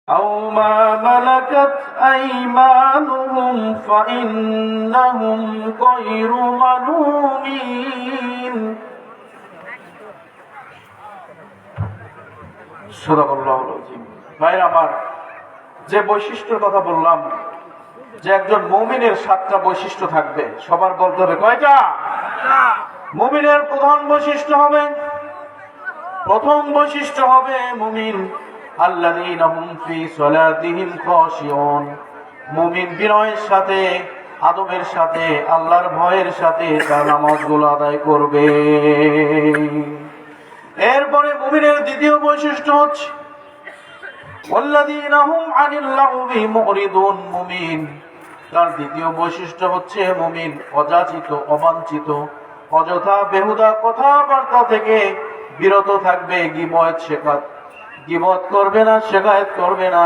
أو ما ملكت أيمانهم فإنهم غير ملومين সুবহানাল্লাহ আযীম। ভাইরা আমার, যে বৈশিষ্ট্যের কথা বললাম যে একজন মুমিনের 7টা বৈশিষ্ট্য থাকবে, সবার বলতে হবে কয়টা? মুমিনের প্রধান বৈশিষ্ট্য হবে, প্রথম বৈশিষ্ট্য হবে মুমিন আল্লাযীনা হুম ফি সালাতিহিম খাশিউন। মুমিন বিনয়ের সাথে, আদবের সাথে, আল্লাহর ভয়ের সাথে তার নামাজগুলো আদায় করবে। এরপরে মুমিনের দ্বিতীয় বৈশিষ্ট্য হচ্ছে ওয়াল্লাযীনা হুম আনিল লাগবি মুরিদুন। মুমিন তার দ্বিতীয় বৈশিষ্ট্য হচ্ছে মুমিন অযাচিত, অবাঞ্ছিত, অযথা বেহুদা কথাবার্তা থেকে বিরত থাকবে। গীবত করবে না, শিকায়েত করবে না,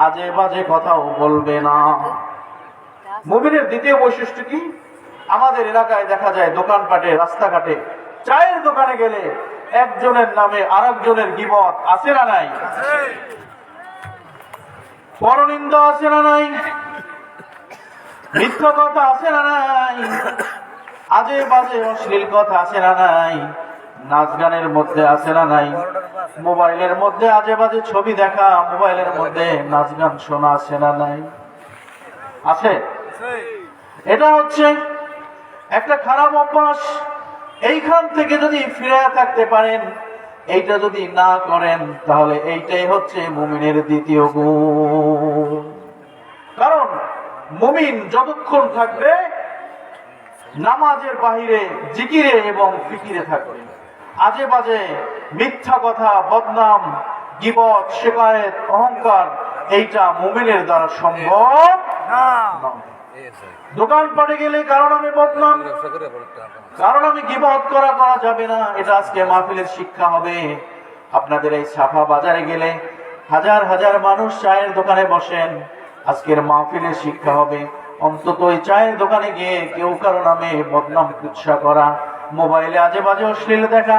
আজে বাজে কথাও বলবে না। মুমিনের দ্বিতীয় বৈশিষ্ট্য কি? আমাদের এলাকায় দেখা যায় দোকানপাটে, রাস্তাঘাটে, চায়ের দোকানে গেলে একজনের নামে আরেকজনের গীবত আছে না নাই? পরনিন্দা আছে না নাই? মিথ্যা কথা আছে না নাই? আজে বাজে অশ্লীল কথা আছে না নাই? নাচ গানের মধ্যে আছে না নাই? মোবাইলের মধ্যে আজে বাজে ছবি দেখা, মোবাইলের মধ্যে নাচ গান শোনা আছে না নাই? আছে। এটা হচ্ছে একটা খারাপ অভ্যাস। এইখান থেকে যদি ফিরে থাকতে পারেন, এইটা যদি না করেন, তাহলে এইটাই হচ্ছে মুমিনের দ্বিতীয় গুণ। কারণ মুমিন যতক্ষণ থাকবে নামাজের বাহিরে জিকিরে এবং ফিকিরে থাকবে। আজে বাজে মিথ্যা কথা, বদনাম, গীবত, শিকায়েত, অহংকার, এইটা মুমিনের দ্বারা সম্ভব না। দোকানপাটে গেলে কারণ আমি বদনাম, কারণ আমি গীবত করা যাবে না, এটা আজকে মাহফিলের শিক্ষা হবে। আপনাদের এই সাফা বাজারে গেলে হাজার হাজার মানুষ চায়ের দোকানে বসেন, আজকের মাহফিলের শিক্ষা হবে অন্তত ওই চায়ের দোকানে গিয়ে কেউ কারো নামে বদনাম কুৎসা করা, মোবাইলে আজে বাজে অশ্লীল দেখা,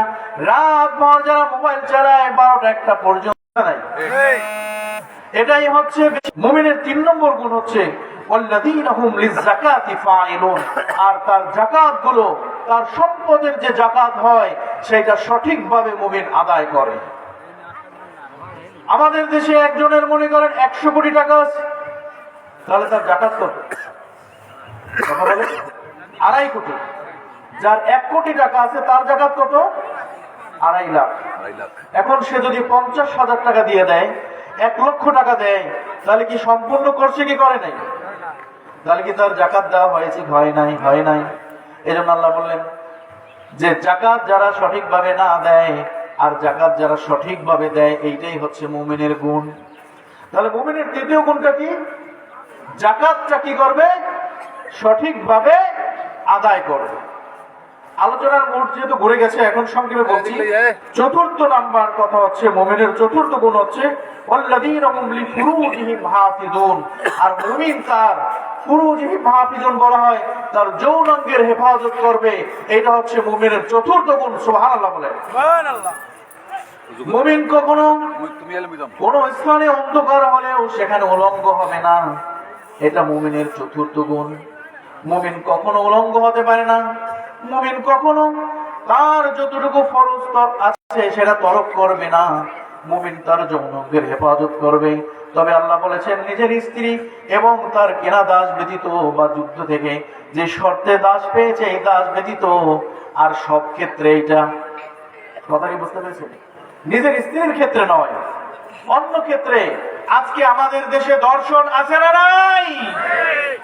রাত ভর যারা মোবাইল চালায় 12টা 1টা পর্যন্ত নাই। এটাই হচ্ছে মুমিনের 3 নম্বর গুণ হচ্ছে ওয়াল্লাযীনা হুম লিয-যাকাতি ফাঈলুন। আর তার যাকাত গুলো, তার সম্পদের যে যাকাত হয় সেটা সঠিকভাবে মুমিন আদায় করে। আমাদের দেশে একজনের মনে করেন 100 কোটি টাকা আছে, তাহলে তার যাকাত কত? কথা বলে 2.5 কোটি। যার 1 কোটি টাকা আছে তার যাকাত কত? 2.5 লাখ। এখন সে যদি 50,000 টাকা দিয়ে দেয়, 1 লক্ষ টাকা দেয়, তাহলে কি সম্পূর্ণ করছে কি করে নাই? তাহলে কি তার যাকাত দেওয়া হয়েছে? হয় নাই, হয় নাই। এজন্য আল্লাহ বললেন যে যাকাত যারা সঠিকভাবে না দেয় আর যাকাত যারা সঠিকভাবে দেয়, এইটাই হচ্ছে মুমিনের গুণ। তাহলে মুমিনের তৃতীয় গুণটা কি? যাকাতটা কি করবে? সঠিকভাবে আদায় করবে। আলোচনার মোট যেহেতু ঘুরে গেছে, এখন সংক্ষেপে বলছি। 4র্থ নাম্বার কথা হচ্ছে মুমিনের 4র্থ গুণ হচ্ছে ওয়াল্লাযীনা হুম লিফুরুজিহিম হাফিজুন। আর মুমিন তার ফুরুজিহিম হাফিজুন বলা হয়, তার যৌনাঙ্গের হেফাজত করবে। এটা হচ্ছে মুমিনের 4র্থ গুণ। সুবহানাল্লাহ বলে। সুবহানাল্লাহ। মুমিন কখনো কোন স্থানে অন্ধকার হলেও সেখানে উলঙ্গ হবে না, এটা মুমিনের 4র্থ গুণ। মুমিন কখনো উলঙ্গ হতে পারে না। মুমিন কখনো তার যতটুকু ফরজ আছে সেটা তরক করবে না। মুমিন তার যৌনাঙ্গের হেফাজত করবে। তবে আল্লাহ বলেছেন নিজের স্ত্রী এবং তার কেনা দাস ব্যতীত বা যুদ্ধ থেকে যে শর্তে দাস পেয়েছে এই দাস ব্যতীত আর সব ক্ষেত্রে, এটা কথা কি বুঝতে পেরেছেন? নিজের স্ত্রীর ক্ষেত্রে নয়, অন্য ক্ষেত্রে। আজকে আমাদের দেশে দর্শন আছে না নাই?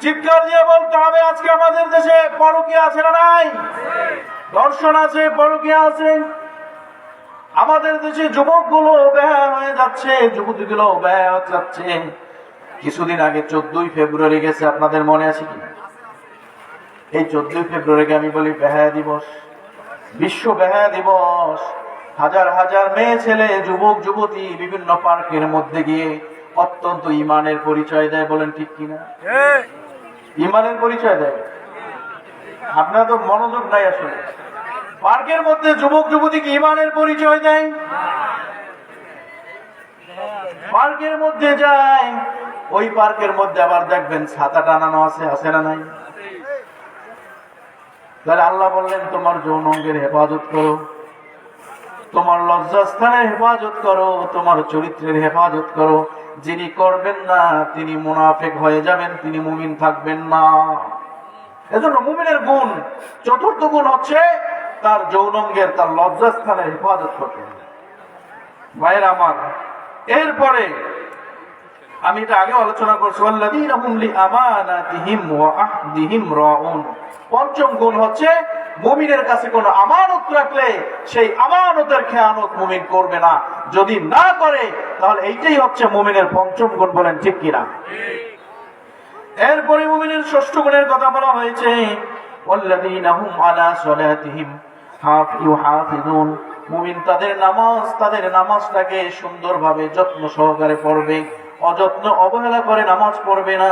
চিৎকার দিয়ে বলতে হবে, আজকে আমাদের দেশে পরকীয়া আছে না নাই? দর্শন আছে, পরকীয়া আছে। আমাদের দেশে যুবকগুলো বেহায়া হয়ে যাচ্ছে, যুবতীগুলো বেহায়া হয়ে যাচ্ছে। কিছুদিন আগে 14ই ফেব্রুয়ারি গেছে, আপনাদের মনে আছে কি? এই 14ই ফেব্রুয়ারিকে আমি বলি বেহায়া দিবস, বিশ্ব বেহায়া দিবস। হাজার হাজার মেয়ে ছেলে, যুবক যুবতী বিভিন্ন পার্কের মধ্যে গিয়ে অত্যন্ত ইমানের পরিচয় দেয়। বলেন ঠিক কিনা? ইমানের পরিচয় দেয়। আপনারা তো মনোযোগ নাই আসলে। পার্কের মধ্যে যুবক যুবতী কি ইমানের পরিচয় দেয়? পার্কের মধ্যে যায়, ওই পার্কের মধ্যে আবার দেখবেন ছাতা টানানো আছে, আছে না নাই? তাহলে আল্লাহ বললেন তোমার যৌনাঙ্গের হেফাজত করো, তোমার লজ্জাস্থানের হেফাজত করো, তোমার চরিত্রের হেফাজত করো। যিনি করবেন না তিনি মুনাফিক হয়ে যাবেন, তিনি মুমিন থাকবেন না। এজন্য মুমিনের গুণ, চতুর্থ গুণ হচ্ছে তার যৌনাঙ্গের, তার লজ্জাস্থানের হেফাজত করতে হবে। ভাইয়েরা আমার, এরপরে আমি এটা আগে আলোচনা করছি, ওয়াল্লাযীনা হুম লিআমানাতিহিম ওয়া আহদিহিম রাউন। পঞ্চম গুণ হচ্ছে মুমিনের কাছে কোনো আমানত রাখলে সেই আমানতের খেয়ানত মুমিন করবে না। যদি না করে তাহলে এইটাই হচ্ছে মুমিনের পঞ্চম গুণ। বলেন ঠিক কিনা? এরপরে মুমিনের ষষ্ঠ গুণের কথা বলা হয়েছে, ওয়াল্লাযীনা হুম আলা সালাতিহিম ইউহাফিজুন। মুমিন তাদের নামাজটাকে সুন্দরভাবে যত্ন সহকারে পড়বে, অযত্ন অবহেলা করে নামাজ পড়বে না।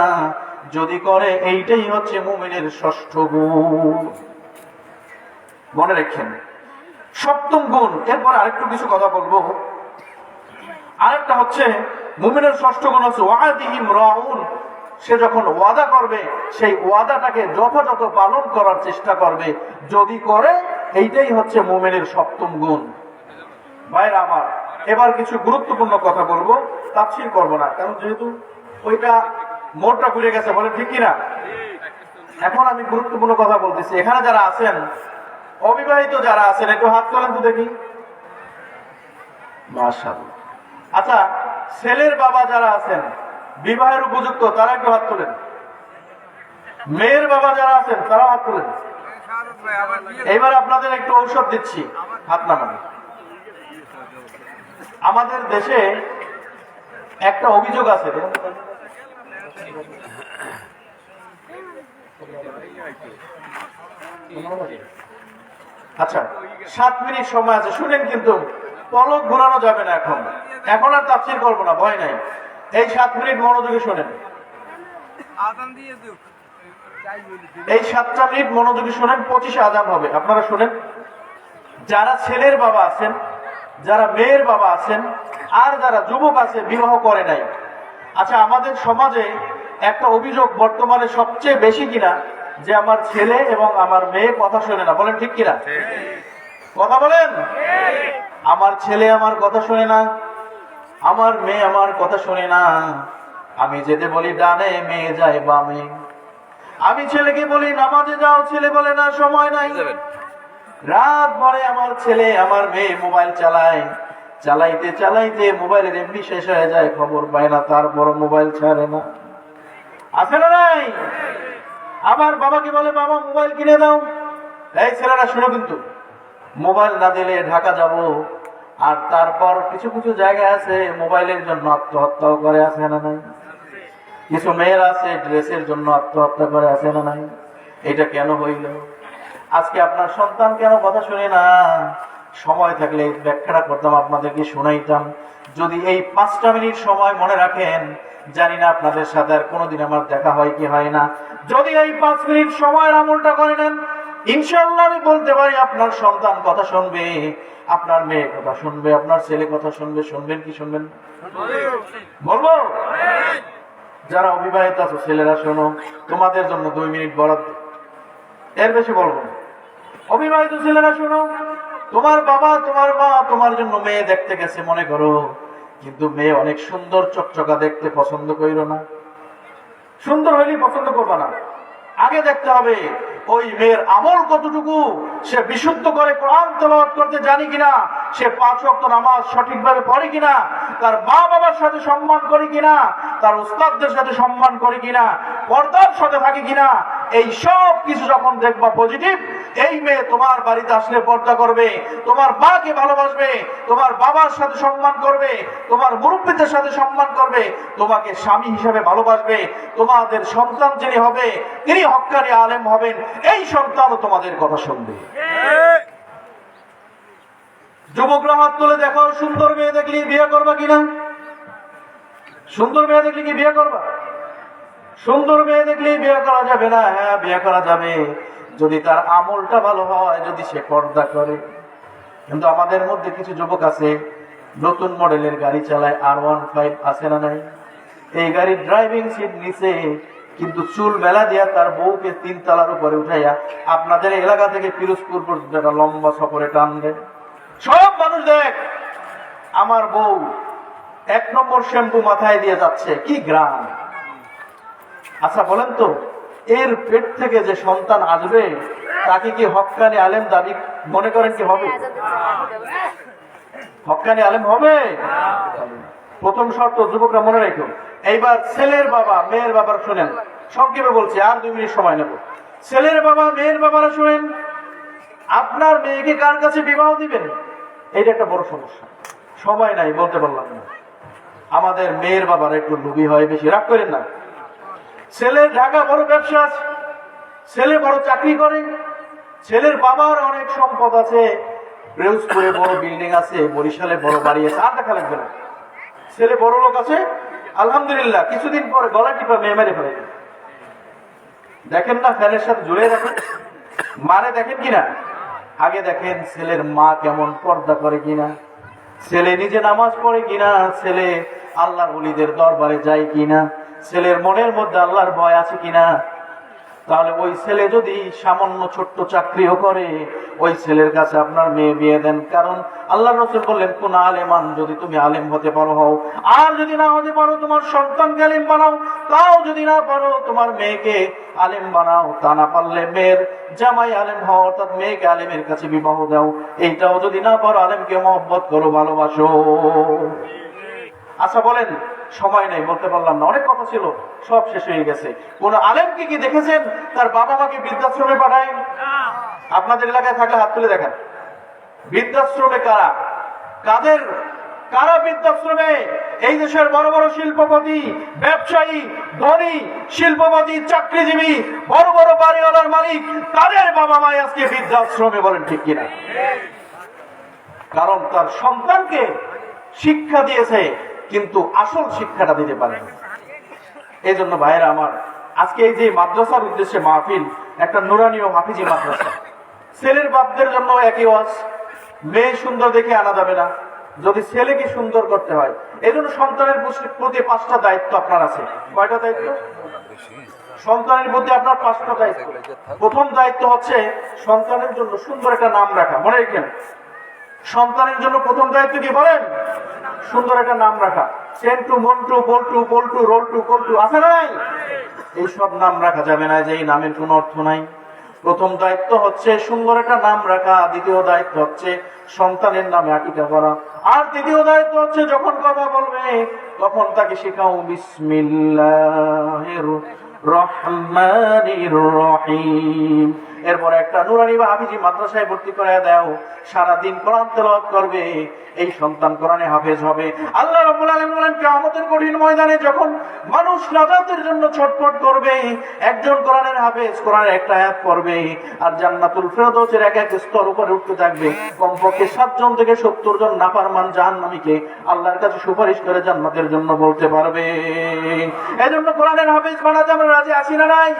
যদি করে এইটাই হচ্ছে মুমিনের ষষ্ঠ গুণ। মনে রাখেন। সপ্তম গুণ, এরপর আরেকটু কিছু কথা বলবো। আরেকটা হচ্ছে মুমিনের ষষ্ঠ গুণ হচ্ছে ওয়াদিহিম রাউন। সে যখন ওয়াদা করবে সেই ওয়াদাটাকে যথাযথ পালন করার চেষ্টা করবে। যদি করে এইটাই হচ্ছে মুমিনের সপ্তম গুণ। ভাইরা আমার, এবার কিছু গুরুত্বপূর্ণ কথা বলবো, তাফসীর করব না, কারণ যেহেতু ওইটা মোড়টা ঘুরে গেছে। বলে ঠিক কিনা? এখন আমি গুরুত্বপূর্ণ কথা বলতেছি। এখানে যারা আছেন, অবিবাহিত যারা আছেন, একটু হাত তোলেন তো দেখি। মাশাআল্লাহ। আচ্ছা, ছেলের বাবা যারা আছেন, বিবাহের উপযুক্ত, তারা একটু হাত তোলেন। মেয়ের বাবা যারা আছেন তারা হাত তোলেন। এবার আপনাদের একটু ঔষধ দিচ্ছি, হাত নামান। আমাদের দেশে একটা অভিযোগ আছে। আচ্ছা, 7 মিনিট সময় আছে, শুনেন কিন্তু পলক ঘোরানো যাবে না। এখন আর তাফসীর করবো না, ভয় নাই। এই 7 মিনিট মনোযোগে শোনেন। এই 7টা মিনিট মনোযোগে শোনেন। 25-এ আযান হবে, আপনারা শোনেন। যারা ছেলের বাবা আছেন, যারা মেয়ের বাবা আছেন, আর যারা যুবক আছে বিবাহ করে নাই। আচ্ছা, আমাদের সমাজে একটা অভিযোগ বর্তমানে সবচেয়ে বেশি কিনা, যে আমার ছেলে এবং আমার মেয়ে কথা শোনে না। বলেন ঠিক কিনা? কথা বলেন। আমার ছেলে আমার কথা শোনে না, আমার মেয়ে আমার কথা শোনে না। আমি যেতে বলি ডানে, মেয়ে যায় বামে। আমি ছেলেকে বলি নামাজে যাও, ছেলে বলে না সময় নাই। রাত ভরে আমার ছেলে আমার মেয়ে মোবাইল চালায়, চালাইতে চালাইতে মোবাইলের এমবি শেষ হয়ে যায়, খবর পায় না, তারপর মোবাইল ছাড়ে না। আছে না নাই? আবার বাবাকে বলে বাবা মোবাইল কিনে দাও। এই ছেলেরা শুনো, কিন্তু মোবাইল না দিলে ঢাকা যাব। আর তারপর কিছু কিছু জায়গায় আছে মোবাইলের জন্য আত্মহত্যাও করে, আছে না নাই? কিছু মেয়ের আছে ড্রেসের জন্য আত্মহত্যা করে, আছে না নাই? এটা কেন হইল? আজকে আপনার সন্তান কেন কথা শুনে না? সময় থাকলে ব্যাখ্যাটা করতাম, আপনাদেরকে শোনাইতাম। যদি এই 5টা মিনিট সময় মনে রাখেন, জানি না আপনাদের সাথে আর কোনোদিন আমার দেখা হয় কি হয় না। যদি এই 5 মিনিট সময়ের আমলটা করে নেন, ইনশাআল্লাহ আমি বলতে পারি আপনার সন্তান কথা শুনবে, আপনার মেয়ে কথা শুনবে, আপনার ছেলে কথা শুনবে। শুনবেন কি শুনবেন? বলবো। যারা অবিবাহিত আছো ছেলেরা শোনো, তোমাদের জন্য 2 মিনিট বরাদ্দ, এর বেশি বলবো। অবিবাহিত ছেলেরা শোনো, তোমার বাবা তোমার মা তোমার জন্য মেয়ে দেখতে গেছে মনে করো, কিন্তু মেয়ে অনেক সুন্দর চকচকা দেখতে পছন্দ করিল না। সুন্দর হইলেই পছন্দ করবা না, আগে দেখতে হবে ওই মেয়ের আমল কতটুকু, সে বিশুদ্ধ করে কোরআন তেলাওয়াত করতে জানি কিনা, সে 5 ওয়াক্ত নামাজ সঠিকভাবে পড়ে কিনা, তার মা বাবার সাথে সম্মান করে কিনা, তার উস্তাদদের সাথে সম্মান করে কিনা, পর্দার সাথে থাকে কিনা। এই সব কিছু যখন দেখবা পজিটিভ, এই মেয়ে তোমার বাড়িতে আসলে পর্দা করবে, তোমার মাকে ভালোবাসবে, তোমার বাবার সাথে সম্মান করবে, তোমার মুরব্বীদের সাথে সম্মান করবে, তোমাকে স্বামী হিসেবে ভালোবাসবে। তোমাদের সন্তান যিনি হবে তিনি হক্কানি আলেম হবেন, এই সন্তানও তোমাদের কথা শুনবে। যুবকরা হাত তুলে দেখো, সুন্দর মেয়ে দেখলে বিয়ে করবা কিনা? সুন্দর মেয়ে দেখলে কি বিয়ে করবা? সুন্দর মেয়ে দেখলে বিয়ে করা যাবে না? হ্যাঁ, বিয়ে করা যাবে যদি তার আমলটা ভালো হয়, যদি সে পর্দা করে। কিন্তু আমাদের মধ্যে কিছু যুবক আছে, নতুন মডেলের গাড়ি চালায়, R15 আছে না নাই? এই গাড়ির ড্রাইভিং সিট নিচে, কিন্তু চুল মেলা দিয়া তার বউকে 3 তলার উপরে উঠাইয়া আপনাদের এলাকা থেকে পিরোজপুর পর্যন্ত একটা লম্বা সফরে টান দেন। সব মানুষ দেখ আমার বউ 1 নম্বর শ্যাম্পু মাথায় দিয়ে যাচ্ছে, কি গ্রাম। আচ্ছা বলেন তো, এর পেট থেকে যে সন্তান আসবে তাকে কি হক্কানি আলেম দাবি মনে করেন কি হবে? হক্কানি আলেম হবে? প্রথম শর্ত যুবকরা মনে রেখো। এইবার ছেলের বাবা মেয়ের বাবার শুনেন, সংক্ষেপে বলছি, আর 2 মিনিট সময় নেব। ছেলের বাবা মেয়ের বাবারা শুনেন, আপনার মেয়েকে কার কাছে বিবাহ দিবেন? এইটা একটা বড় সমস্যা। সময় নাই বলতে পারলাম না। আমাদের মেয়ের বাবারা একটু লোভী হয় বেশি, রাগ করেন না। ছেলের ঢাকা বড় ব্যবসা আছে, ছেলে বড় চাকরি করে, ছেলের বাবার অনেক সম্পদ আছে, পিরোজপুরে বড় বিল্ডিং আছে, বরিশালে বড় বাড়ি আছে, আর দেখা লাগবে না। ছেলে বড় লোক আছে আলহামদুলিল্লাহ, কিছুদিন পরে গলা টিপা মেয়ে মেরে ফেলে। দেখেন না ফ্যানের সাথে জুড়ে রাখেন, মানে দেখেন কিনা? আগে দেখেন ছেলের মা কেমন পর্দা করে কিনা, ছেলে নিজে নামাজ পড়ে কিনা, ছেলে আল্লাহর ওলিদের দরবারে যায় কিনা, ছেলের মনের মধ্যে আল্লাহর ভয় আছে কিনা। তাহলে ওই ছেলে যদি সামান্য ছোট্ট চাকরিও করে, ওই ছেলের কাছে আপনার মেয়ে বিয়ে দেন। কারণ আল্লাহ রাসূল বললেন, কোন আলেমান, যদি তুমি আলেম হতে পারো হও, আর যদি না হতে পারো তোমার সন্তানকে আলেম বানাও, তাও যদি না পারো তোমার মেয়েকে আলেম বানাও, তা না পারলে মেয়ের জামাই আলেম হও, অর্থাৎ মেয়েকে আলেমের কাছে বিবাহ দাও। এইটাও যদি না পারো আলেমকে মহব্বত করো, ভালোবাসো। আচ্ছা বলেন, সময় নেই বলতে পারলাম না, অনেক কথা ছিল, সব শেষ হয়ে গেছে। কোন আলেমকে কি দেখেছেন তার বাবা মাকে বৃদ্ধাশ্রমে পাঠায়? আপনাদের এলাকায় থাকলে হাত তুলে দেখেন। বৃদ্ধাশ্রমে কারা, কাদের, কারা বৃদ্ধাশ্রমে? এই দেশের বড় বড় শিল্পপতি, ব্যবসায়ী, ধনী, শিল্পপতি, চাকরিজীবী, বড় বড় বাড়িওয়ালার মালিক, তাদের বাবা মা আজকে বৃদ্ধাশ্রমে, বলেন ঠিক কিনা? কারণ তার সন্তানকে শিক্ষা দিয়েছে কিন্তু আসল শিক্ষাটা দিতে পারে। এই জন্য ভাইয়েরা আমার, আজকে এই যে মাদ্রাসার উদ্দেশ্যে মাহফিল, একটা নুরানি ও হাফিজি মাদ্রাসা, ছেলের বাপদের জন্য একই ওয়াজ, মেয়ে সুন্দর দেখে আনা যাবে না, যদি ছেলেকে সুন্দর করতে হয়। এই জন্য সন্তানের প্রতি 5টা দায়িত্ব আপনার আছে। কয়টা দায়িত্ব? সন্তানের প্রতি আপনার 5টা দায়িত্ব। প্রথম দায়িত্ব হচ্ছে সন্তানের জন্য সুন্দর একটা নাম রাখা। মনে রাখেন, সন্তানের জন্য প্রথম দায়িত্ব কি বলেন? সুন্দর একটা নাম রাখা। সেন্টু, মন্টু, বল্টু, পল্টু, রোল্টু, কল্টু আছে না নাই? এইসব নাম রাখা যাবে না, যে এই নামের কোনো অর্থ নাই। প্রথম দায়িত্ব হচ্ছে সুন্দর একটা নাম রাখা, দ্বিতীয় দায়িত্ব হচ্ছে সন্তানের নামে আকিকা করা, আর তৃতীয় দায়িত্ব হচ্ছে যখন কথা বলবে তখন তাকে শেখাও বিসমিল্লাহির রহমানির রহিম। এরপর একটা নুরানি বা হাফিজি মাদ্রাসায় ভর্তি করে দাও, সারাদিন কোরআন তেলাওয়াত করবে, এই সন্তান কোরআনে হাফেজ হবে। আল্লাহ রাব্বুল আলামিন বলেন, কিয়ামতের কঠিন ময়দানে যখন মানুষ নাজাতের জন্য ছটফট করবে, একজন কোরআনের হাফেজ কোরআনের একটা আয়াত পড়বে, আর জান্নাতুল ফেরদৌসের এক এক স্তর উপরে উঠতে থাকবে। কমপক্ষে 7 জন থেকে 70 জন নাফরমান জাহান্নামীকে আল্লাহর কাছে সুপারিশ করে জান্নাতের জন্য বলতে পারবে। এজন্য কোরআনের হাফেজ বানাতে আমরা রাজি আছি না নাই?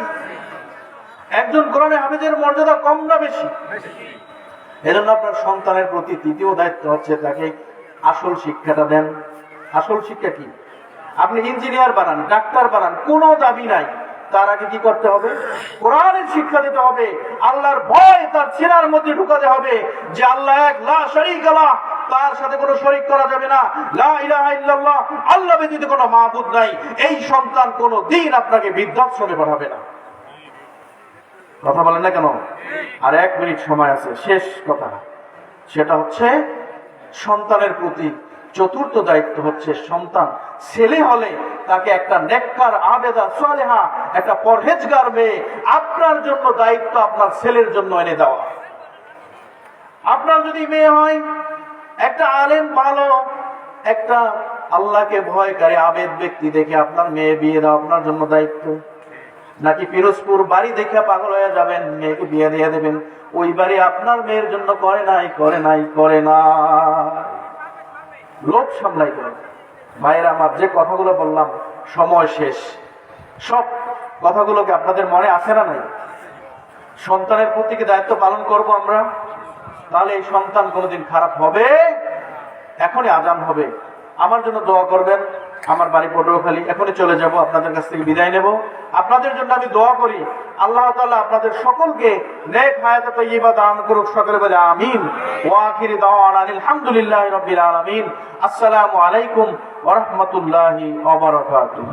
একজন কোরআনের হাফেজের মর্যাদা কম না বেশি? এজন্য আপনার সন্তানের প্রতি তৃতীয় দায়িত্ব হচ্ছে তাকে আসল শিক্ষাটা দেন। আসল শিক্ষা কি? আপনি ইঞ্জিনিয়ার বানান, ডাক্তার বানান, কোনো দাবি নাই, তার আগে কি করতে হবে? কোরআনের শিক্ষা দিতে হবে। আল্লাহর ভয় তার সিনার মধ্যে ঢুকাতে হবে যে আল্লাহ এক, লা শারীকা লাহ, তার সাথে কোনো শরীক করা যাবে না, লা ইলাহা ইল্লাল্লাহ, আল্লাহ ব্যতীত কোনো মাবুদ নাই। এই সন্তান কোনো দিন আপনাকে বৃদ্ধাশ্রমে পাঠাবে না। কথা বলেন না কেন? আর 1 মিনিট সময় আছে, শেষ কথা, সেটা হচ্ছে সন্তানের প্রতি চতুর্থ দায়িত্ব হচ্ছে সন্তান ছেলে হলে তাকে একটা নেককার, আবেদা, সালেহা, একটা পরহেজগার মেয়ে আপনার জন্য দায়িত্ব আপনার ছেলের জন্য এনে দেওয়া। আপনার যদি মেয়ে হয় একটা আলেম, ভালো একটা আল্লাহকে ভয়কারী আবেদ ব্যক্তি দেখে আপনার মেয়ে বিয়ে দেওয়া আপনার জন্য দায়িত্ব। নাকি পিরোজপুর বাড়ি দেখে পাগল হয়ে যাবেন, মেয়েকে বিয়ে দিয়ে দেবেন, ওই বাড়ি আপনার মেয়ের জন্য করে নাই, করে নাই, করে না, লোভ সামলাই করে। ভাইয়েরা আমার, যে কথাগুলো বললাম সময় শেষ, সব কথাগুলোকে আপনাদের মনে আসে না নাই? সন্তানের প্রতি কি দায়িত্ব পালন করব আমরা? তাহলে এই সন্তান কোনোদিন খারাপ হবে এখনই আজান হবে, আমার জন্য দোয়া করবেন। আমার বাড়ি পটুয়াখালী, এখনই চলে যাব, আপনাদের কাছ থেকে বিদায় নেব। আপনাদের জন্য আমি দোয়া করি, আল্লাহ তাআলা আপনাদের সকলকে নেক হায়াতে তাইয়্যিবা দান করুক। সকলে বলে আমিন। ওয়া আখিরি দাওয়ানা আলহামদুলিল্লাহি রাব্বিল আলামিন। আসসালামু আলাইকুম ওয়া রাহমাতুল্লাহি ওয়া বারাকাতুহু।